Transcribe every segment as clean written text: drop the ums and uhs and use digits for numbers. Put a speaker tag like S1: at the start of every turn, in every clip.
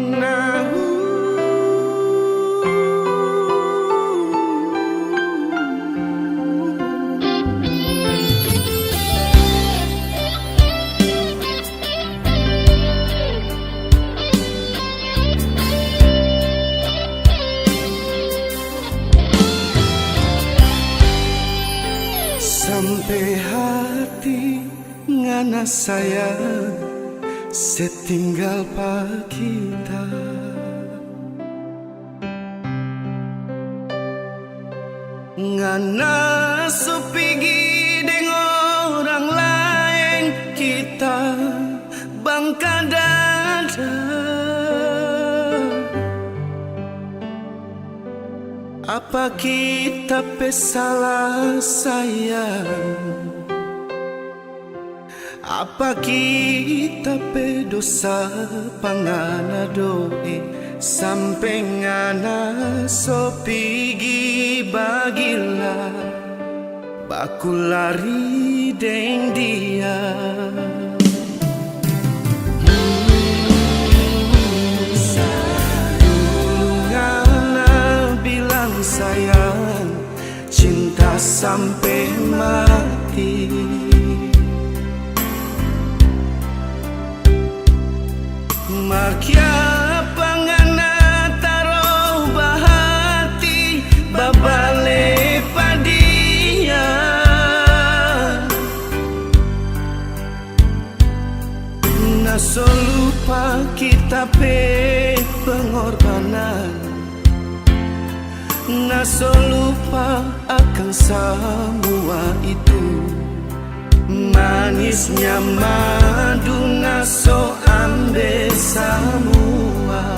S1: Nah, sampai hati ngana sayang setinggal pak kita. Ngana supigi deng orang lain kita bangka dada. Apa kita pesalah sayang? Apa kita pedosa pangana doe sampai ngana sopigi bagila baku lari deng dia. Sayang, cinta sampai mati. Makia pangana taruh bahati babale padia. Naso lupa kita pe pengorbanan. Naso lupa akan semua itu. Manisnya madu naso ambil semua.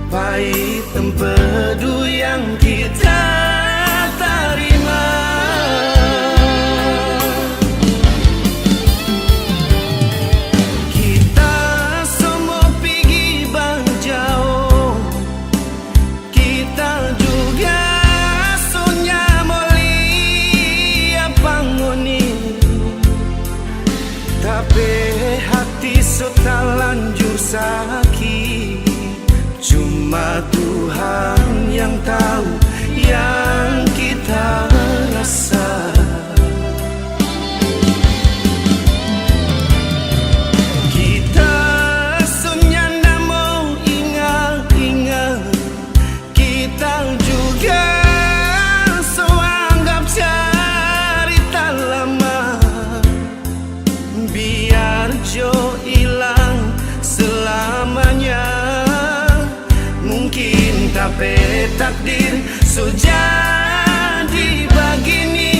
S1: Pahit empedu yang kita terima. Kita semua pergi jauh. Kita juga sonya mulia pangoni. Tapi hati sudah lanjur sakit. Cuma Tuhan yang tahu yang kita rasa. Kita sonya ndak mau ingat-ingat. Kita juga so anggap cerita lama. Biar jo hilang selamanya. Mungkin tapi takdir sudah dibagini.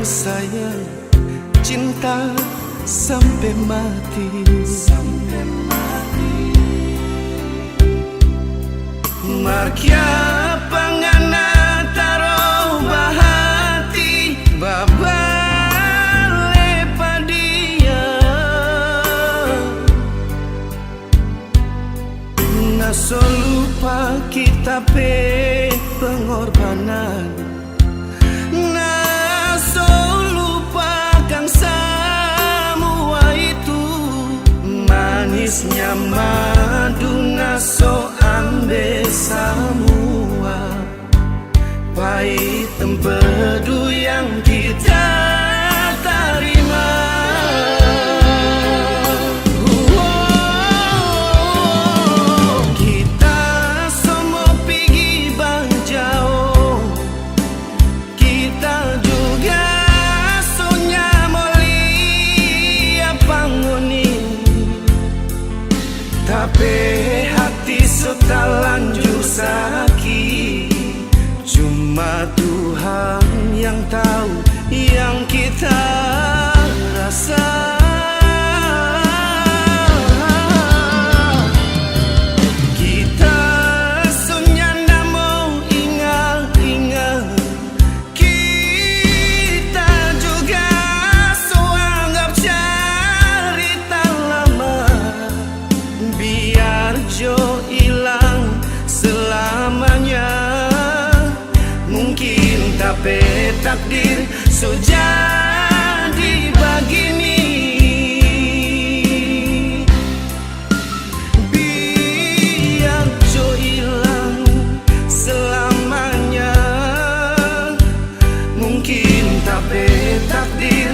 S1: Sayang, cinta sampai mati. Sampai mati. Markia pangana taruh bahati babale padia. Naso lupa kita pe pengorbanan. Lupakan semua itu. Manisnya madu naso ambil semua. Pahit empedu yang kita terima. Kita semua pergi jauh. Kita juga tapi hati sudah lanjur sakit. Cuma Tuhan yang tahu yang kita rasa. tapi takdir sudah begini. Biar jo hilang selamanya, mungkin tapi takdir